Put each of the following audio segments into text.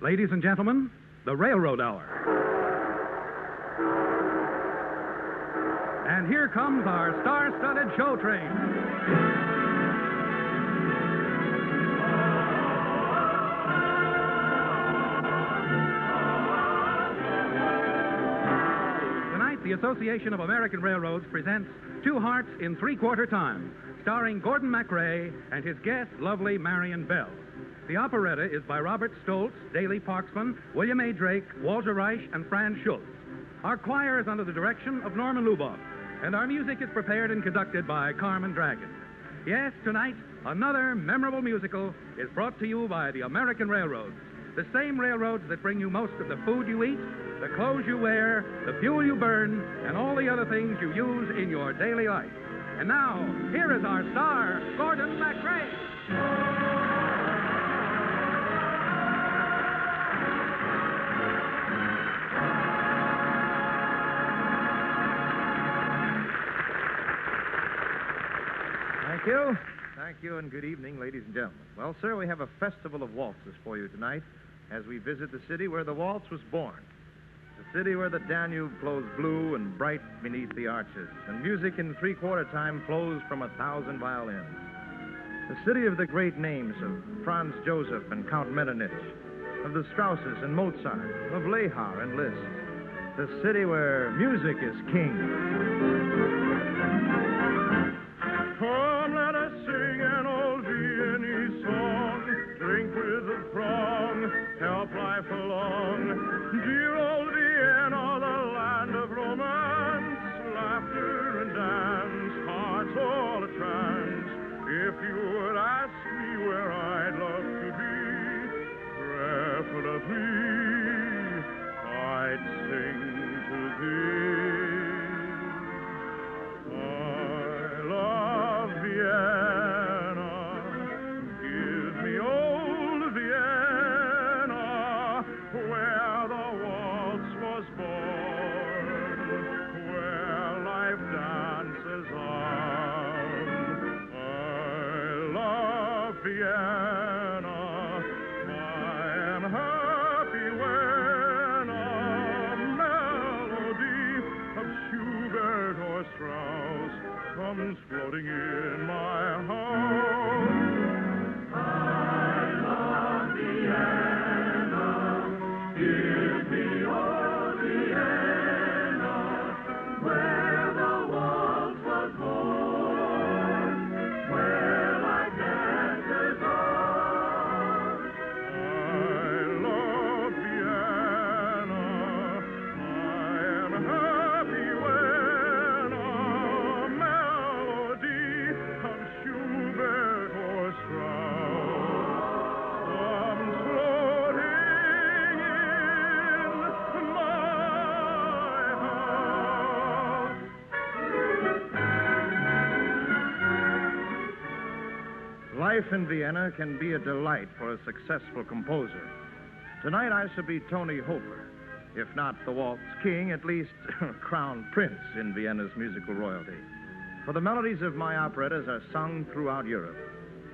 Ladies and gentlemen, the Railroad Hour. And here comes our star-studded show train. Tonight, the Association of American Railroads presents Two Hearts in Three-Quarter Time, starring Gordon MACRAE and his guest, lovely Marion Bell. The operetta is by Robert Stoltz, Daley Parksman, William A. Drake, Walter Reich, and Franz Schultz. Our choir is under the direction of Norman Luboff, and our music is prepared and conducted by Carmen Dragon. Yes, tonight, another memorable musical is brought to you by the American Railroads, the same railroads that bring you most of the food you eat, the clothes you wear, the fuel you burn, and all the other things you use in your daily life. And now, here is our star, Gordon MACRAE. Thank you, and good evening, ladies and gentlemen. Well, sir, we have a festival of waltzes for you tonight as we visit the city where the waltz was born. The city where the Danube flows blue and bright beneath the arches, and music in three-quarter time flows from 1,000 violins. The city of the great names of Franz Joseph and Count Metternich, of the Strausses and Mozart, of Lehar and Liszt. The city where music is king. Come, let us sing an old Viennese song. Drink with the throng, help life along. Dear old Vienna, the land of romance, laughter and dance, hearts all a trance. If you would ask me where I'd love to be, preferably I'd sing to thee. Comes floating in my house. I love Vienna. Give me old Vienna, where the waltz was born, where life dances on. I love Vienna. I am happy when Life in Vienna can be a delight for a successful composer. Tonight I shall be Tony Hofer. If not the waltz king, at least crown prince in Vienna's musical royalty. For the melodies of my operettas are sung throughout Europe.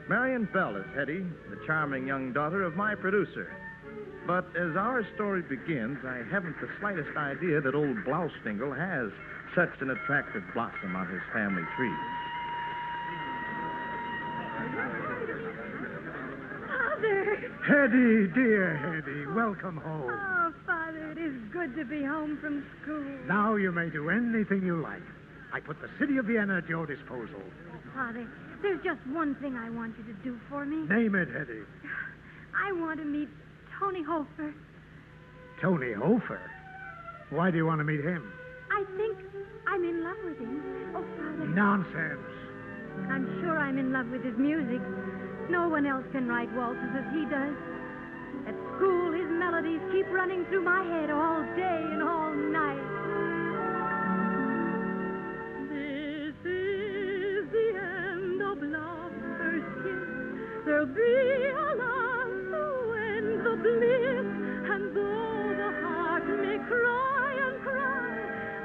Marion Bell is Hetty, the charming young daughter of my producer. But as our story begins, I haven't the slightest idea that old Blaustingle has such an attractive blossom on his family tree. Father! Hetty, dear Hetty, welcome home. Oh, Father, it is good to be home from school. Now you may do anything you like. I put the city of Vienna at your disposal. Father, there's just one thing I want you to do for me. Name it, Hetty. I want to meet Tony Hofer. Tony Hofer? Why do you want to meet him? I think I'm in love with him. Oh, Father. Nonsense. I'm sure I'm in love with his music. No one else can write waltzes as he does. At school, his melodies keep running through my head all day and all night. This is the end of love's first kiss. There'll be a love to end the bliss. And though the heart may cry and cry,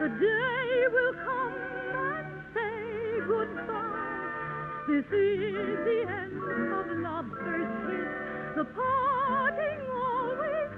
the day will come and say goodbye. This is the end of love's first kiss. The parting always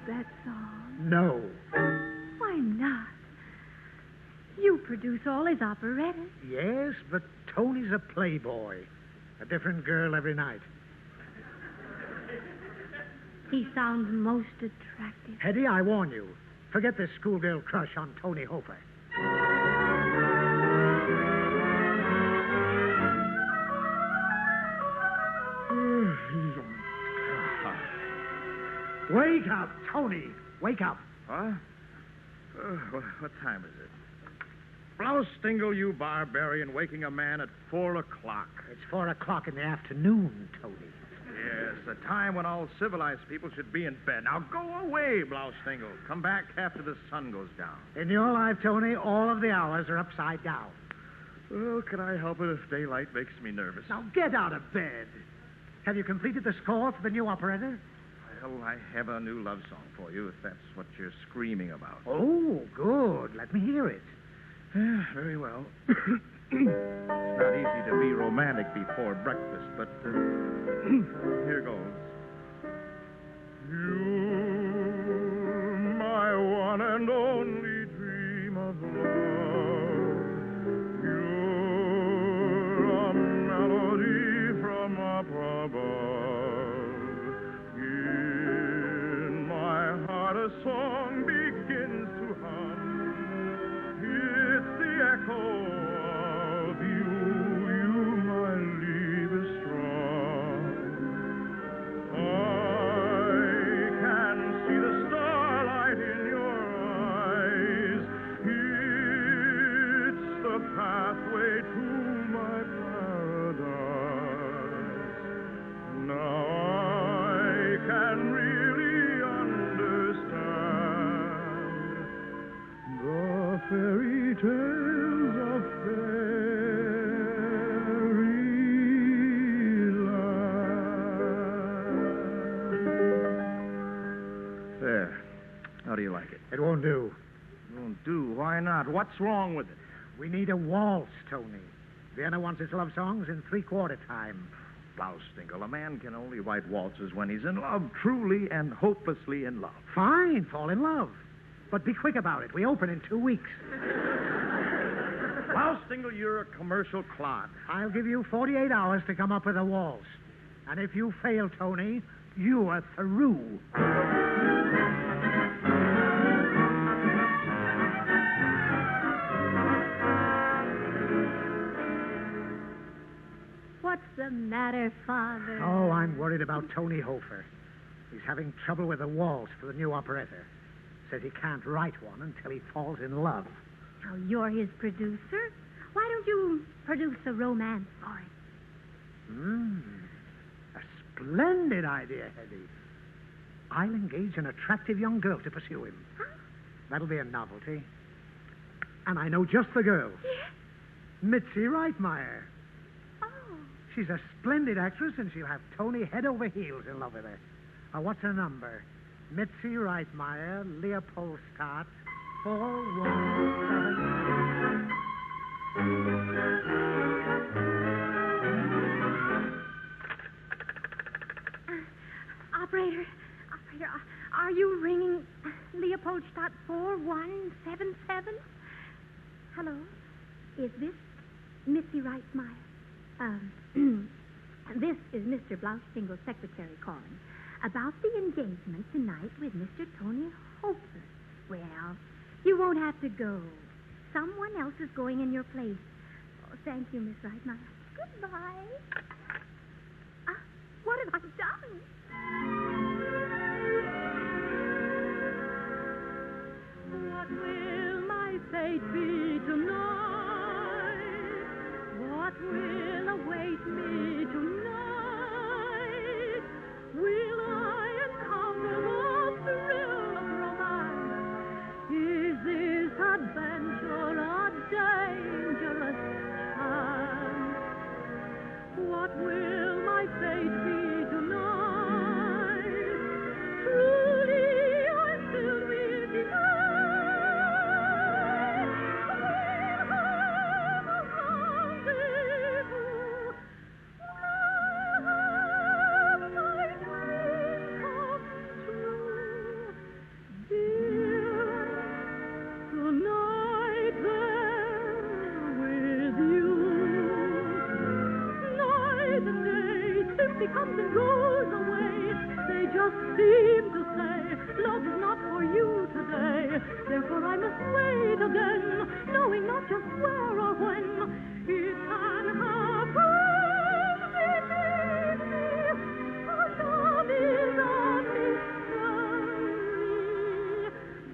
wrote that song? No. Why not? You produce all his operettas. Yes, but Tony's a playboy. A different girl every night. He sounds most attractive. Hetty, I warn you. Forget this schoolgirl crush on Tony Hofer. Wake up, Tony. Wake up. Huh? What time is it? Blouse Stingle, you barbarian, waking a man at 4 o'clock. It's 4 o'clock in the afternoon, Tony. Yes, the time when all civilized people should be in bed. Now go away, Blouse Stingle. Come back after the sun goes down. In your life, Tony, all of the hours are upside down. Oh, can I help it if daylight makes me nervous? Now get out of bed. Have you completed the score for the new operetta? Well, I have a new love song for you, if that's what you're screaming about. Oh, good. Let me hear it. Yeah, very well. It's not easy to be romantic before breakfast, but here goes. You, my one and only dream of love. You're a melody from up above. In my heart a song begins to hum. It's the echo of you, my Liebesstraum. I can see the starlight in your eyes. It's the pathway to my paradise. Now I can really understand the fairy tales of fairyland. There. How do you like it? It won't do. Won't do. Why not? What's wrong with it? We need a waltz, Tony. Vienna wants his love songs in three-quarter time. Blouse Stingle, a man can only write waltzes when he's in love, truly and hopelessly in love. Fine, fall in love. But be quick about it. We open in 2 weeks. Blouse Stingle, you're a commercial clod. I'll give you 48 hours to come up with a waltz. And if you fail, Tony, you are through. What's the matter, Father? Oh, I'm worried about Tony Hofer. He's having trouble with a waltz for the new operetta. Says he can't write one until he falls in love. Now, you're his producer. Why don't you produce a romance for him? A splendid idea, Hetty. I'll engage an attractive young girl to pursue him. Huh? That'll be a novelty. And I know just the girl. Yes? Mitzi Reitmeyer. Oh. She's a splendid actress, and she'll have Tony head over heels in love with her. What's her number? Mitzi Reitmeyer, Leopoldstadt, 417. Operator, are you ringing Leopoldstadt 4177? Hello? Is this Mitzi Reitmeyer? This is Mr. Blouse Stingle's secretary calling about the engagement tonight with Mr. Tony Hofer. Well, you won't have to go. Someone else is going in your place. Oh, thank you, Miss Reitmeyer. Goodbye. What have I done? What will my fate be tonight? What will await me tonight? Will I encounter the thrill of romance? Is this adventure a dangerous chance? What will my fate be tonight? Truly, I still will deny. We'll have a rendezvous must wait again, knowing not just where or when it can happen. Believe me, for love is a mystery.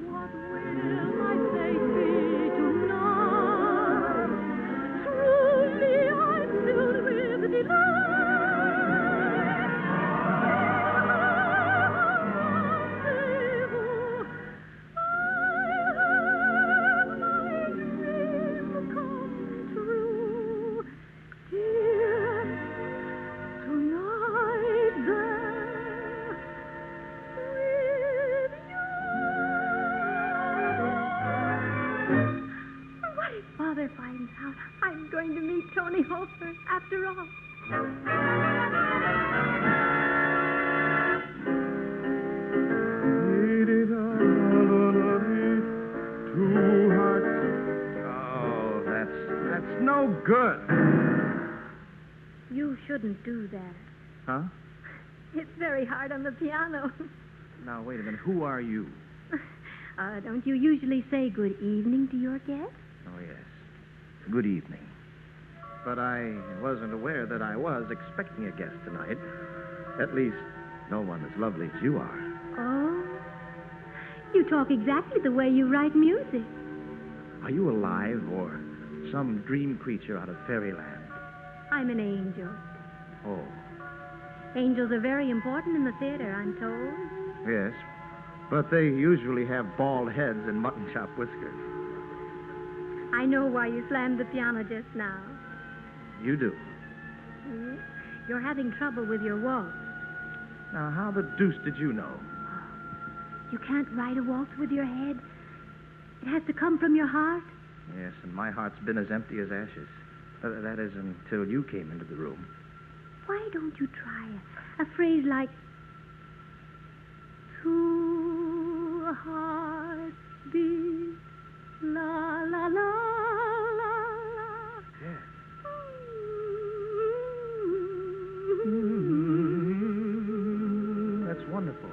What will my fate be tonight? Truly, I'm filled with delight. Finds out I'm going to meet Tony Hofer after all. Two hearts. Oh, that's no good. You shouldn't do that. Huh? It's very hard on the piano. Now, wait a minute. Who are you? Don't you usually say good evening to your guests? Oh, yes. Good evening. But I wasn't aware that I was expecting a guest tonight. At least, no one as lovely as you are. Oh? You talk exactly the way you write music. Are you alive or some dream creature out of fairyland? I'm an angel. Oh, Angels are very important in the theater, I'm told. yes. But they usually have bald heads and mutton chop whiskers. I know why you slammed the piano just now. You do. You're having trouble with your waltz. Now, how the deuce did you know? You can't write a waltz with your head. It has to come from your heart. Yes, and my heart's been as empty as ashes. That is until you came into the room. Why don't you try a phrase like, two hearts beat, la, la, la, la, la. Yes. That's wonderful.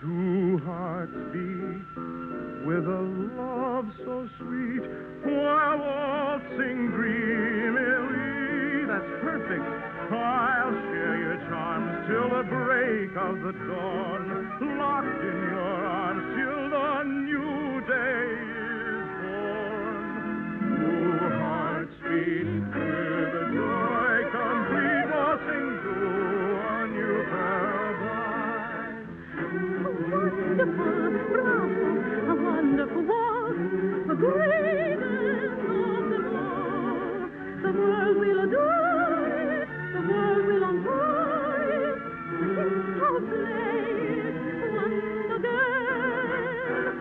Two hearts beat with a love so sweet while waltzing dreamily. That's perfect. I'll share your charms till the break of the dawn, locked in your arms till the new day is born. Two hearts beat with a joy complete, waltzing through a new paradise. Wonderful, bravo, a wonderful waltz, the greatest of them all. The world will adore it, the world will enjoy it. So play it once again.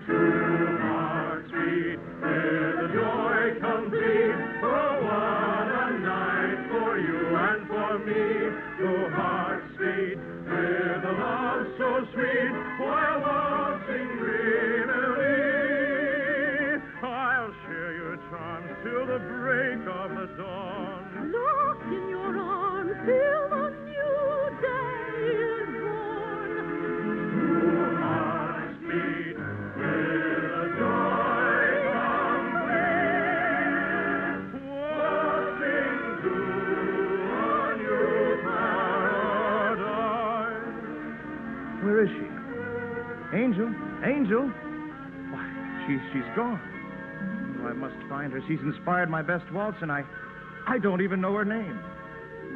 Two hearts beat with a joy complete. Oh, what a night for you and for me. Two hearts beat with a love so sweet while waltzing dreamily. I'll share your charms till the break of the dawn. Locked in your arms till the new day is born. Two hearts beat with a joy complete, waltzing through a new paradise. Where is she? Angel? Angel? Why, she's gone. Oh, I must find her. She's inspired my best waltz, and I don't even know her name.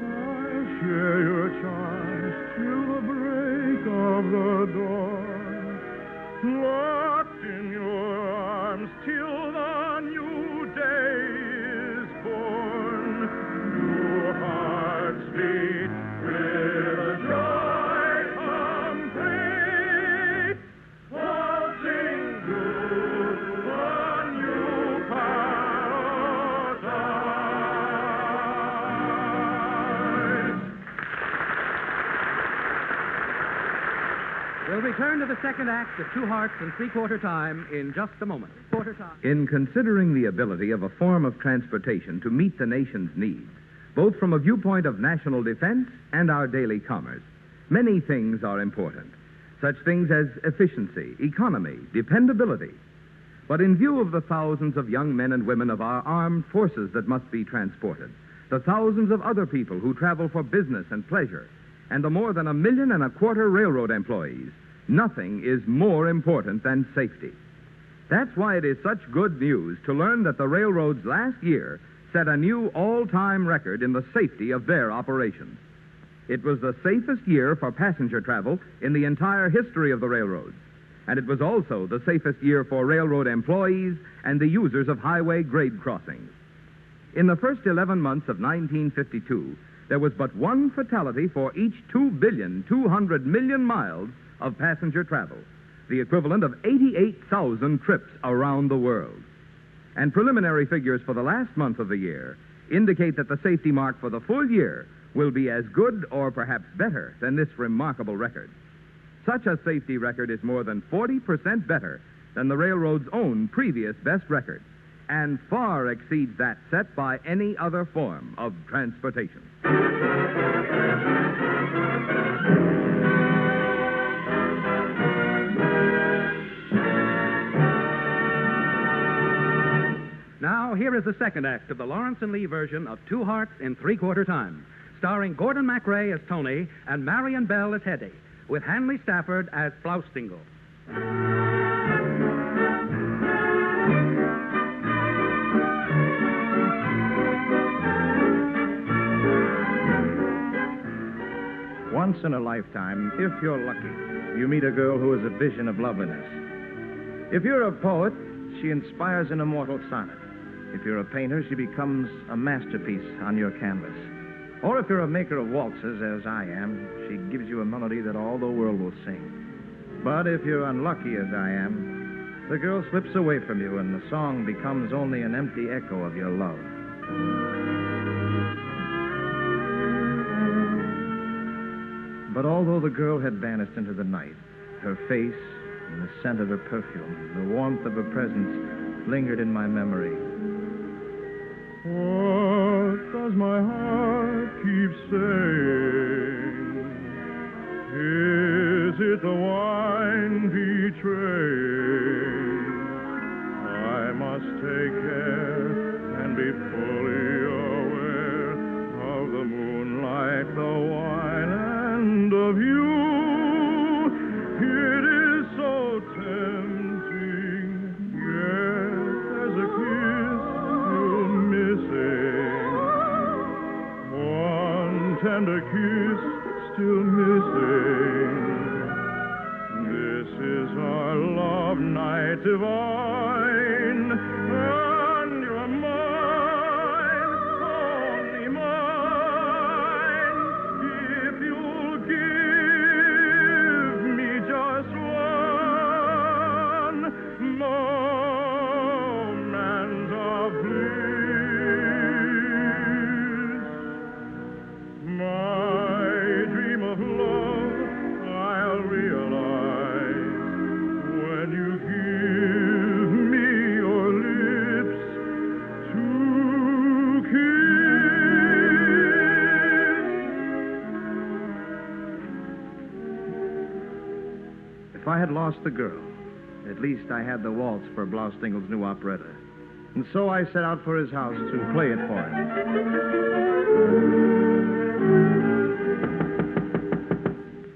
I'll share your charms till the break of the dawn, locked in your arms till the new day is born. Two hearts beat with a joy complete, waltzing through a new paradise. We'll return to the second act of Two Hearts in Three-Quarter Time in just a moment. Quarter time. In considering the ability of a form of transportation to meet the nation's needs, both from a viewpoint of national defense and our daily commerce, many things are important. Such things as efficiency, economy, dependability. But in view of the thousands of young men and women of our armed forces that must be transported, the thousands of other people who travel for business and pleasure, and the more than 1.25 million railroad employees, nothing is more important than safety. That's why it is such good news to learn that the railroads last year set a new all-time record in the safety of their operations. It was the safest year for passenger travel in the entire history of the railroads, and it was also the safest year for railroad employees and the users of highway grade crossings. In the first 11 months of 1952, there was but one fatality for each 2,200,000,000 miles of passenger travel, the equivalent of 88,000 trips around the world. And preliminary figures for the last month of the year indicate that the safety mark for the full year will be as good or perhaps better than this remarkable record. Such a safety record is more than 40% better than the railroad's own previous best record, and far exceeds that set by any other form of transportation. Now, here is the second act of the Lawrence and Lee version of Two Hearts in Three-Quarter Time, starring Gordon MacRae as Tony and Marion Bell as Hetty, with Hanley Stafford as Blaustingle. Once in a lifetime, if you're lucky, you meet a girl who is a vision of loveliness. If you're a poet, she inspires an immortal sonnet. If you're a painter, she becomes a masterpiece on your canvas. Or if you're a maker of waltzes, as I am, she gives you a melody that all the world will sing. But if you're unlucky, as I am, the girl slips away from you and the song becomes only an empty echo of your love. But although the girl had vanished into the night, her face and the scent of her perfume, the warmth of her presence lingered in my memory. What does my heart keep saying? Is it the wine betraying? I must take care and be fully aware of the moonlight, the wine, and of you. It is so tempting, yet there's a kiss still missing. One tender kiss still missing. This is our love night divine, and you're mine, only mine, if you'll give me just one moment of bliss. My dream of love I'll realize when you give me your lips to kiss. If I had lost the girl, at least I had the waltz for Blaustingle's new operetta. And so I set out for his house to play it for him.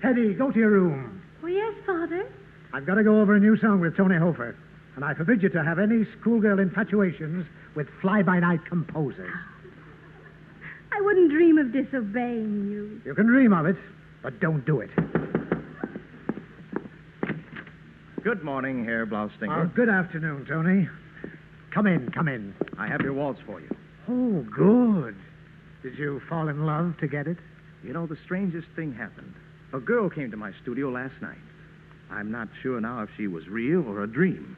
Hetty, go to your room. Oh, yes, Father. I've got to go over a new song with Tony Hofer, and I forbid you to have any schoolgirl infatuations with fly-by-night composers. I wouldn't dream of disobeying you. You can dream of it, but don't do it. Good morning, Herr Blaustingle. Good afternoon, Tony. Come in, come in. I have your waltz for you. Oh, good. Did you fall in love to get it? You know, the strangest thing happened. A girl came to my studio last night. I'm not sure now if she was real or a dream.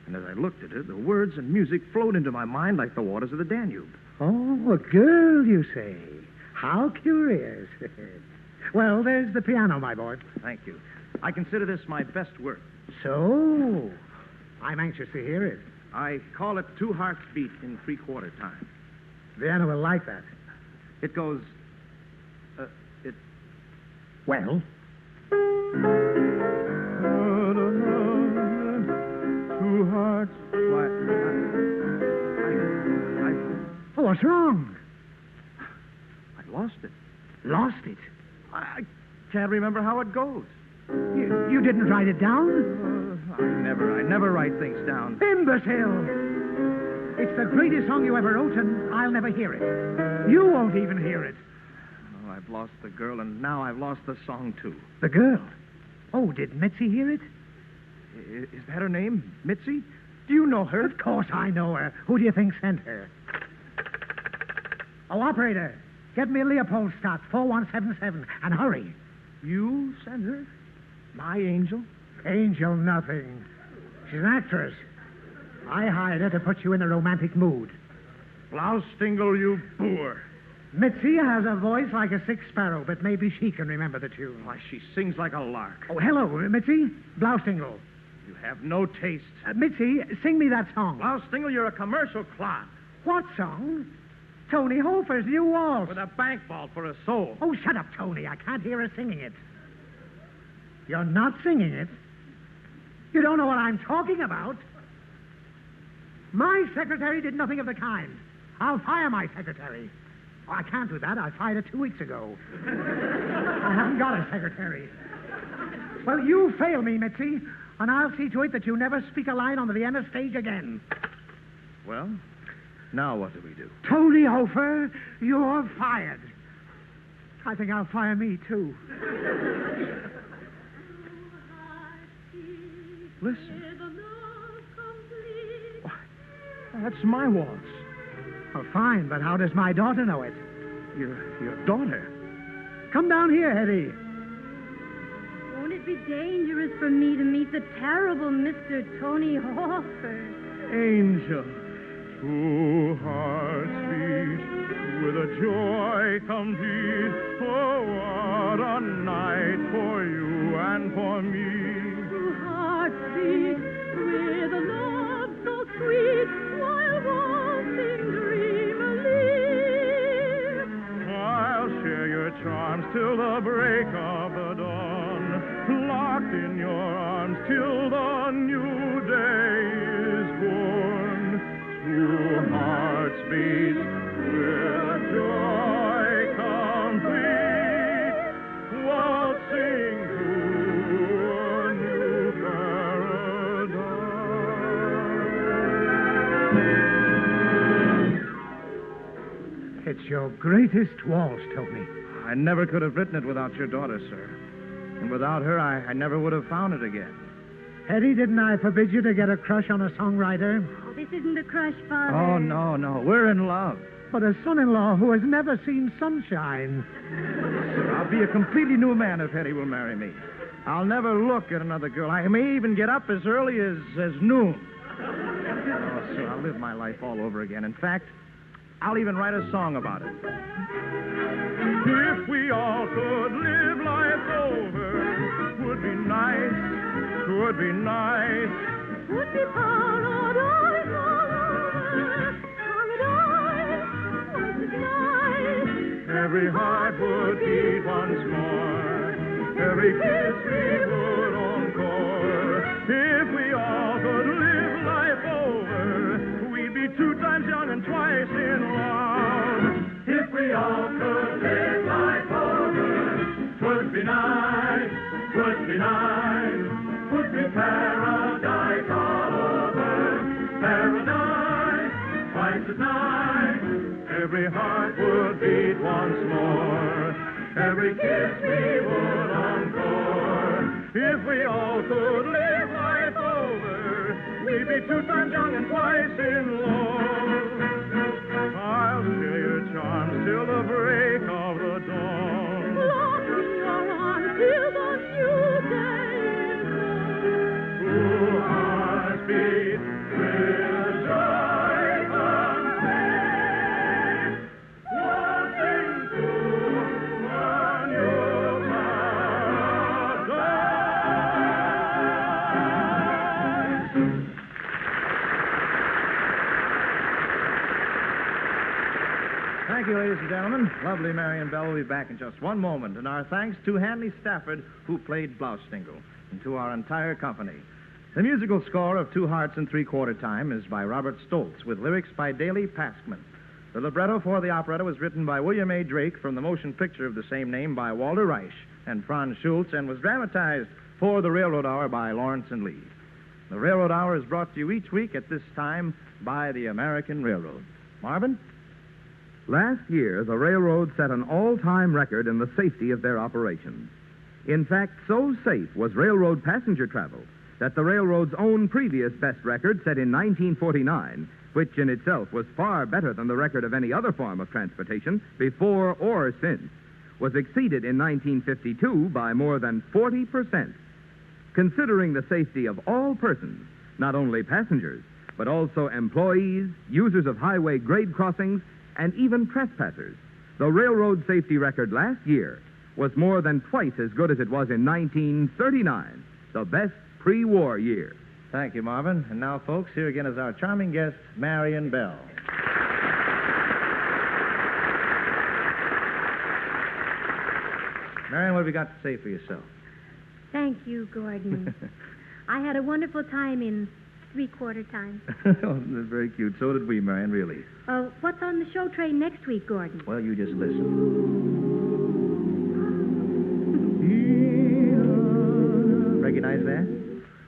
And as I looked at her, the words and music flowed into my mind like the waters of the Danube. Oh, a girl, you say? How curious. Well, there's the piano, my boy. Thank you. I consider this my best work. So, I'm anxious to hear it. I call it Two Hearts Beat in Three-Quarter Time. Vienna will like that. It goes... Well? Two hearts What's wrong? I lost it. Lost it? I can't remember how it goes. You didn't write it down? I never write things down. Imbecile! It's the greatest song you ever wrote, and I'll never hear it. You won't even hear it. Oh, I've lost the girl, and now I've lost the song, too. The girl? Oh, did Mitzi hear it? Is that her name? Mitzi? Do you know her? Of course I know her. Who do you think sent her? Oh, operator, get me Leopoldstadt, 4177, and hurry. You sent her? My angel? Angel nothing. She's an actress. I hired her to put you in a romantic mood. Blaustingle, you boor. Mitzi has a voice like a sick sparrow, but maybe she can remember the tune. Why, she sings like a lark. Oh, hello, Mitzi. Blaustingle. You have no taste. Mitzi, sing me that song. Blaustingle, you're a commercial clown. What song? Tony Hofer's new waltz. With a bank vault for a soul. Oh, shut up, Tony. I can't hear her singing it. You're not singing it? You don't know what I'm talking about? My secretary did nothing of the kind. I'll fire my secretary. Oh, I can't do that. I fired her 2 weeks ago. I haven't got a secretary. Well, you fail me, Mitzi, and I'll see to it that you never speak a line on the Vienna stage again. Well, now what do we do? Tony Hofer, you're fired. I think I'll fire me, too. Listen. That's my waltz. Oh, fine, but how does my daughter know it? Your daughter? Come down here, Hetty. Won't it be dangerous for me to meet the terrible Mr. Tony Hofer? Angel. 2 hearts beat with a joy complete. Oh, what a night for you and for me. 2 hearts beat with a love so sweet while waltzing dreamily. I'll share your charms till the break of the dawn, locked in your arms till the new day is born. 2 hearts beat with joy complete, waltzing through a new paradise. It's your greatest waltz, Tony. I never could have written it without your daughter, sir. And without her, I never would have found it again. Hetty, didn't I forbid you to get a crush on a songwriter? Oh, this isn't a crush, Father. Oh, no. We're in love. But a son-in-law who has never seen sunshine. Sir, I'll be a completely new man if Hetty will marry me. I'll never look at another girl. I may even get up as early as noon. Oh, sir, I'll live my life all over again. In fact, I'll even write a song about it. If we all could live life over, would be nice, would be nice. Would be paradise all over. Paradise, won't it nice? Every heart would beat once more, every kiss we would encore. If we all could live life over, we'd be 2 times young and twice in love. If we all could live life over, 'twould be nice, 'twould be nice, 'twould be paradise all over, paradise, twice as nice. Every heart would beat once more, every kiss we would encore. If we all could live life over, we'd be 2 times young and twice in love. I'll share your charms till the break of the dawn. Lock in your arms till the new day is born. 2 hearts beat with joy complete, waltzing through a new paradise. Thank you, ladies and gentlemen. Lovely Marion Bell will be back in just one moment. And our thanks to Hanley Stafford, who played Blaustingle, and to our entire company. The musical score of 2 Hearts in 3/4 Time is by Robert Stoltz, with lyrics by Daley Paskman. The libretto for the operetta was written by William A. Drake from the motion picture of the same name by Walter Reich and Franz Schultz and was dramatized for the Railroad Hour by Lawrence and Lee. The Railroad Hour is brought to you each week at this time by the American Railroad. Marvin? Last year, the railroad set an all-time record in the safety of their operations. In fact, so safe was railroad passenger travel that the railroad's own previous best record, set in 1949, which in itself was far better than the record of any other form of transportation, before or since, was exceeded in 1952 by more than 40%. Considering the safety of all persons, not only passengers, but also employees, users of highway grade crossings, and even trespassers, the railroad safety record last year was more than twice as good as it was in 1939, the best pre-war year. Thank you, Marvin. And now, folks, here again is our charming guest, Marion Bell. Marion, what have you got to say for yourself? Thank you, Gordon. I had a wonderful time in three-quarter time. Oh, that's very cute. So did we, Marion, really. What's on the show train next week, Gordon? Well, you just listen. Recognize that?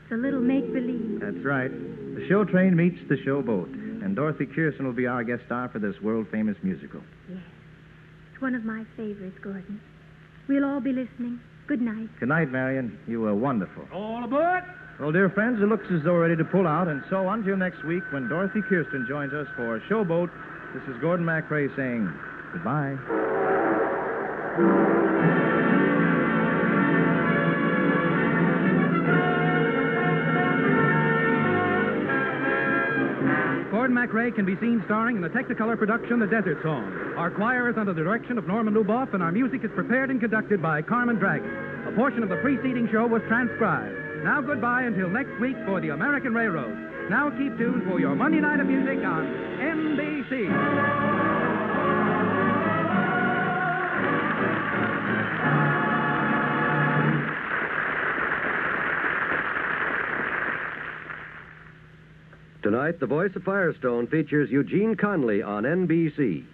It's a little make-believe. That's right. The show train meets the show boat. And Dorothy Kirsten will be our guest star for this world-famous musical. Yes. It's one of my favorites, Gordon. We'll all be listening. Good night. Good night, Marion. You were wonderful. All aboard! Well, dear friends, it looks as though we're ready to pull out. And so until next week, when Dorothy Kirsten joins us for Showboat, this is Gordon MacRae saying goodbye. Gordon MacRae can be seen starring in the Technicolor production The Desert Song. Our choir is under the direction of Norman Luboff, and our music is prepared and conducted by Carmen Dragon. A portion of the preceding show was transcribed. Now goodbye until next week for the American Railroad. Now keep tuned for your Monday night of music on NBC. Tonight, The Voice of Firestone features Eugene Conley on NBC.